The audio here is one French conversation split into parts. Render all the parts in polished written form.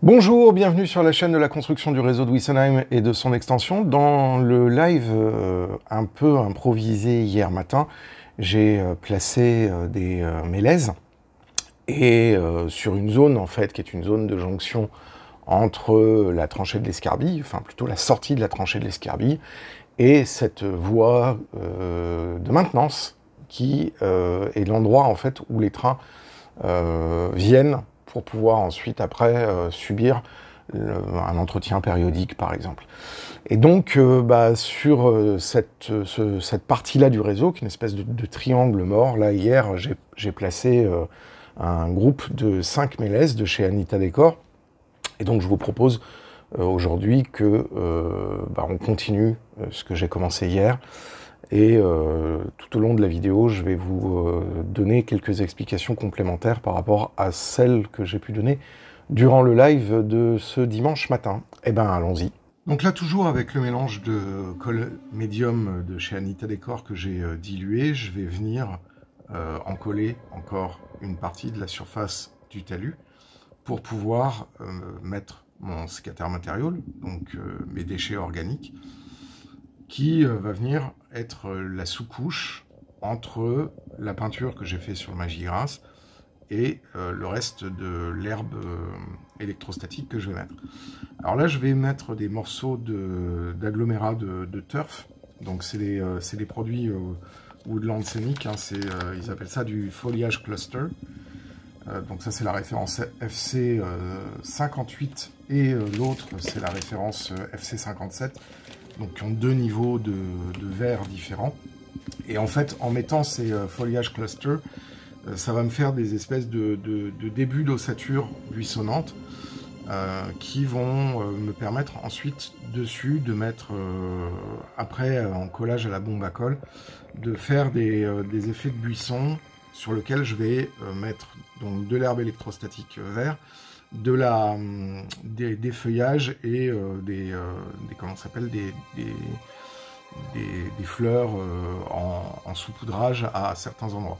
Bonjour, bienvenue sur la chaîne de la construction du réseau de Wessenheim et de son extension. Dans le live un peu improvisé hier matin, j'ai placé des mélèzes et sur une zone en fait qui est une zone de jonction entre la tranchée de l'Escarbille, enfin plutôt la sortie de la tranchée de l'Escarbille, et cette voie de maintenance qui est l'endroit en fait où les trains viennent pour pouvoir ensuite, après, subir un entretien périodique, par exemple. Et donc, sur cette partie-là du réseau, qui est une espèce de triangle mort, là, hier, j'ai placé un groupe de 5 mélèzes de chez Anita Décor. Et donc, je vous propose aujourd'hui que on continue ce que j'ai commencé hier. Et tout au long de la vidéo, je vais vous donner quelques explications complémentaires par rapport à celles que j'ai pu donner durant le live de ce dimanche matin. Eh ben, allons-y. Donc là, toujours avec le mélange de colle médium de chez Anita Décor que j'ai dilué, je vais venir en coller encore une partie de la surface du talus pour pouvoir mettre mon scatter material, donc mes déchets organiques, qui va venir être la sous-couche entre la peinture que j'ai fait sur le Magigrass et le reste de l'herbe électrostatique que je vais mettre. Alors là, je vais mettre des morceaux d'agglomérat de turf. Donc c'est des produits Woodland Scenic, hein, ils appellent ça du foliage cluster. Donc ça c'est la référence FC 58 et l'autre c'est la référence FC 57. Donc qui ont deux niveaux de verre différents. Et en fait, en mettant ces foliage clusters, ça va me faire des espèces de débuts d'ossature buissonnante qui vont me permettre ensuite dessus de mettre, après en collage à la bombe à colle, de faire des effets de buisson sur lesquels je vais mettre donc de l'herbe électrostatique vert, des feuillages et comment ça s'appelle, des fleurs en saupoudrage à certains endroits.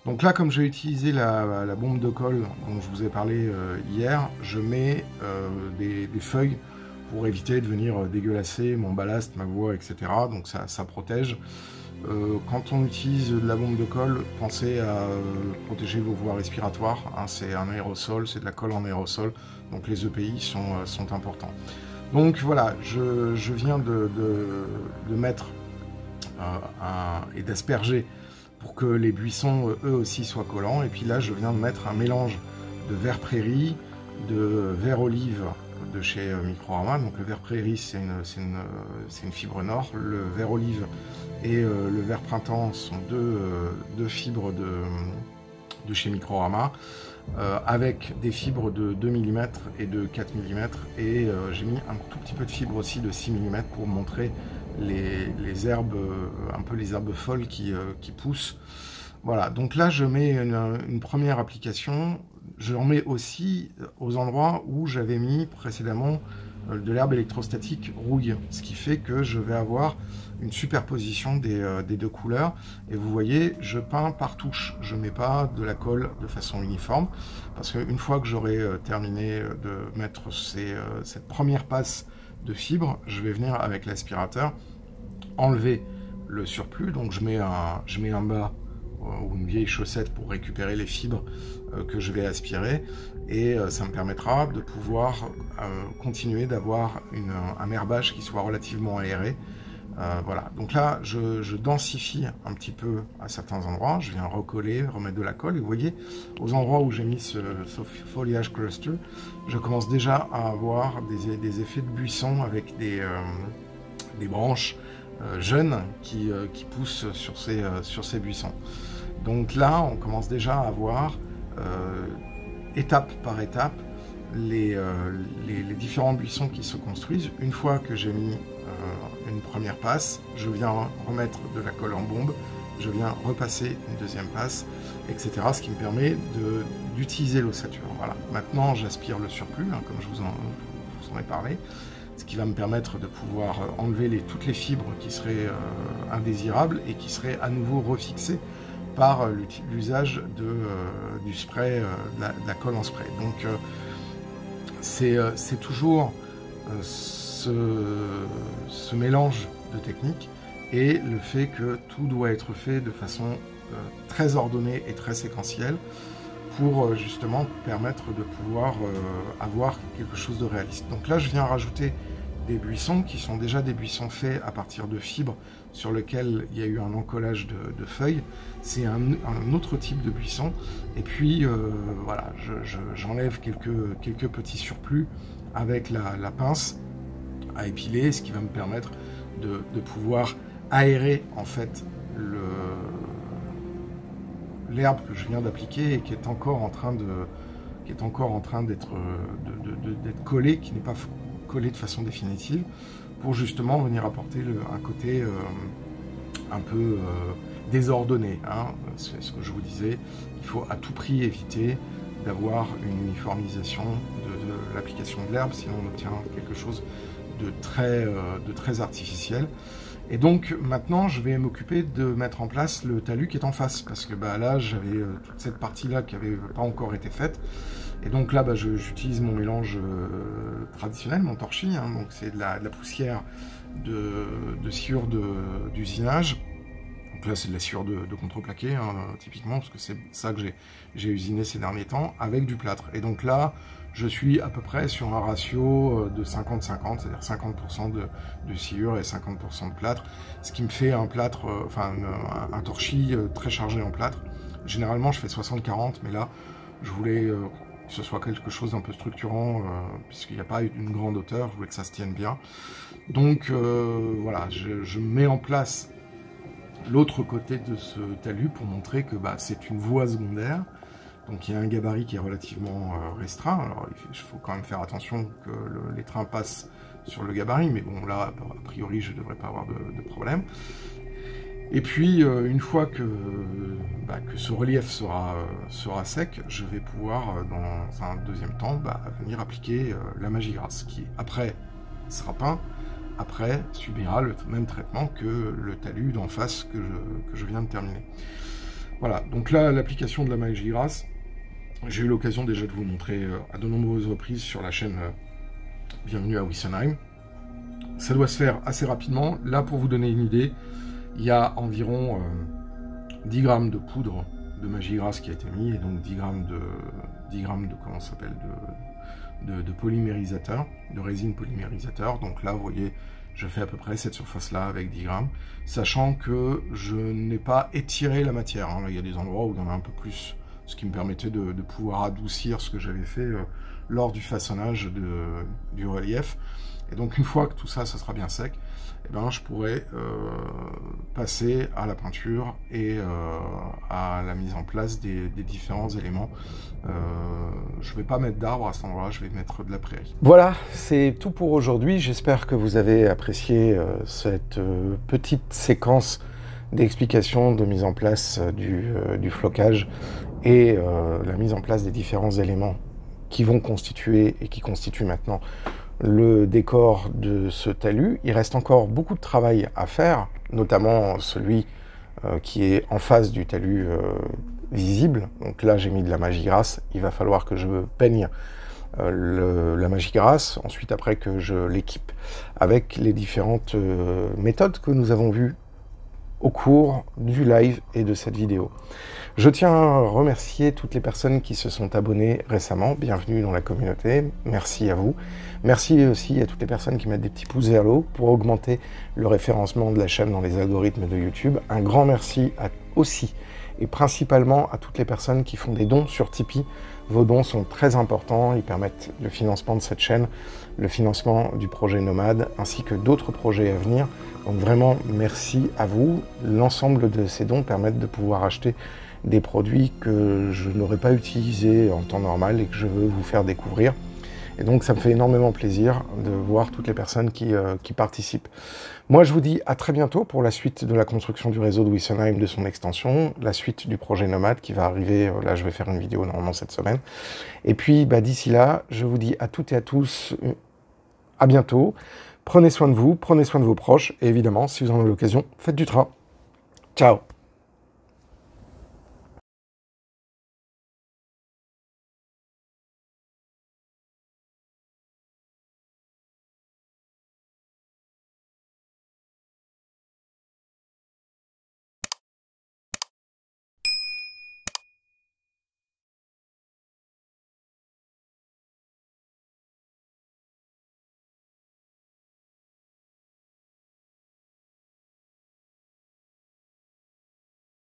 Donc là, comme j'ai utilisé la bombe de colle dont je vous ai parlé hier, je mets des feuilles pour éviter de venir dégueulasser mon ballast, ma voie, etc. Donc ça protège. Quand on utilise de la bombe de colle, pensez à protéger vos voies respiratoires, hein, c'est un aérosol, c'est de la colle en aérosol, donc les EPI sont importants. Donc voilà, je viens de mettre et d'asperger pour que les buissons eux aussi soient collants, et puis là je viens de mettre un mélange de vert prairie, de vert olive de chez Microrama. Donc le vert prairie c'est une fibre nord, le vert olive et le vert printemps sont deux fibres de chez Microrama, avec des fibres de 2 mm et de 4 mm, et j'ai mis un tout petit peu de fibre aussi de 6 mm pour montrer les herbes, un peu les herbes folles qui poussent. Voilà, donc là je mets une première application. Je en mets aussi aux endroits où j'avais mis précédemment de l'herbe électrostatique rouille, ce qui fait que je vais avoir une superposition des deux couleurs. Et vous voyez, je peins par touche, je ne mets pas de la colle de façon uniforme, parce qu'une fois que j'aurai terminé de mettre cette première passe de fibres, je vais venir avec l'aspirateur enlever le surplus. Donc je mets un bas ou une vieille chaussette pour récupérer les fibres que je vais aspirer, et ça me permettra de pouvoir continuer d'avoir un herbage qui soit relativement aéré. Voilà, donc là je densifie un petit peu à certains endroits, je viens recoller, remettre de la colle, et vous voyez, aux endroits où j'ai mis ce foliage cluster, je commence déjà à avoir des effets de buisson avec des branches jeunes qui poussent sur ces buissons. Donc là, on commence déjà à voir, étape par étape, les différents buissons qui se construisent. Une fois que j'ai mis une première passe, je viens remettre de la colle en bombe, je viens repasser une deuxième passe, etc. Ce qui me permet d'utiliser l'ossature. Voilà. Maintenant, j'aspire le surplus, hein, comme je vous en ai parlé, ce qui va me permettre de pouvoir enlever toutes les fibres qui seraient indésirables et qui seraient à nouveau refixées par l'usage du spray, de la colle en spray. Donc c'est toujours ce mélange de techniques et le fait que tout doit être fait de façon très ordonnée et très séquentielle pour justement permettre de pouvoir avoir quelque chose de réaliste. Donc là, je viens rajouter des buissons qui sont déjà des buissons faits à partir de fibres sur lesquels il y a eu un encollage de feuilles. C'est un autre type de buisson. Et puis voilà, j'enlève quelques petits surplus avec la pince à épiler, ce qui va me permettre de pouvoir aérer en fait l'herbe que je viens d'appliquer et qui est encore en train d'être collée, qui n'est pas collée de façon définitive, pour justement venir apporter un côté un peu désordonné. Hein. C'est ce que je vous disais, il faut à tout prix éviter d'avoir une uniformisation de l'application de l'herbe, sinon on obtient quelque chose de très artificiel. Et donc maintenant je vais m'occuper de mettre en place le talus qui est en face, parce que là j'avais toute cette partie là qui n'avait pas encore été faite, et donc là j'utilise mon mélange traditionnel, mon torchis, hein, donc c'est de la poussière de sciure d'usinage. Donc là c'est de la sciure de contreplaqué hein, typiquement, parce que c'est ça que j'ai usiné ces derniers temps, avec du plâtre. Et donc là je suis à peu près sur un ratio de 50-50, c'est-à-dire 50% de sciure et 50% de plâtre, ce qui me fait un plâtre, un torchis très chargé en plâtre. Généralement je fais 60-40, mais là je voulais que ce soit quelque chose d'un peu structurant, puisqu'il n'y a pas une grande hauteur, je voulais que ça se tienne bien. Donc voilà, je mets en place l'autre côté de ce talus pour montrer que c'est une voie secondaire. Donc il y a un gabarit qui est relativement restreint. Alors il faut quand même faire attention que les trains passent sur le gabarit, mais bon là, a priori, je ne devrais pas avoir de problème. Et puis une fois que ce relief sera sec, je vais pouvoir, dans un deuxième temps, venir appliquer la magie grasse, qui après sera peint, après subira le même traitement que le talus d'en face que je viens de terminer. Voilà, donc là, l'application de la magie grasse, j'ai eu l'occasion déjà de vous montrer à de nombreuses reprises sur la chaîne Bienvenue à Wissenheim. Ça doit se faire assez rapidement. Là, pour vous donner une idée, il y a environ 10 grammes de poudre de magie grasse qui a été mis, et donc 10 grammes de comment ça s'appelle, de polymérisateur, de résine polymérisateur. Donc là, vous voyez, je fais à peu près cette surface-là avec 10 grammes, sachant que je n'ai pas étiré la matière. Hein. Là, il y a des endroits où il y en a un peu plus, ce qui me permettait de pouvoir adoucir ce que j'avais fait lors du façonnage du relief. Et donc une fois que tout ça, ça sera bien sec, je pourrai passer à la peinture et à la mise en place des différents éléments. Je ne vais pas mettre d'arbres à cet endroit-là, je vais mettre de la prairie. Voilà, c'est tout pour aujourd'hui. J'espère que vous avez apprécié cette petite séquence d'explication de mise en place du flocage et la mise en place des différents éléments qui vont constituer et qui constituent maintenant le décor de ce talus. Il reste encore beaucoup de travail à faire, notamment celui qui est en face du talus visible. Donc là, j'ai mis de la magie grasse. Il va falloir que je peigne la magie grasse, ensuite après que je l'équipe avec les différentes méthodes que nous avons vues au cours du live et de cette vidéo. Je tiens à remercier toutes les personnes qui se sont abonnées récemment. Bienvenue dans la communauté, merci à vous. Merci aussi à toutes les personnes qui mettent des petits pouces vers le haut pour augmenter le référencement de la chaîne dans les algorithmes de YouTube. Un grand merci aussi et principalement à toutes les personnes qui font des dons sur Tipeee. Vos dons sont très importants, ils permettent le financement de cette chaîne, le financement du projet Nomade, ainsi que d'autres projets à venir. Donc vraiment, merci à vous. L'ensemble de ces dons permettent de pouvoir acheter des produits que je n'aurais pas utilisés en temps normal et que je veux vous faire découvrir. Et donc ça me fait énormément plaisir de voir toutes les personnes qui participent. Moi je vous dis à très bientôt pour la suite de la construction du réseau de Wissenheim, de son extension, la suite du projet Nomade qui va arriver, là je vais faire une vidéo normalement cette semaine. Et puis d'ici là, je vous dis à toutes et à tous, à bientôt. Prenez soin de vous, prenez soin de vos proches et évidemment, si vous en avez l'occasion, faites du train. Ciao!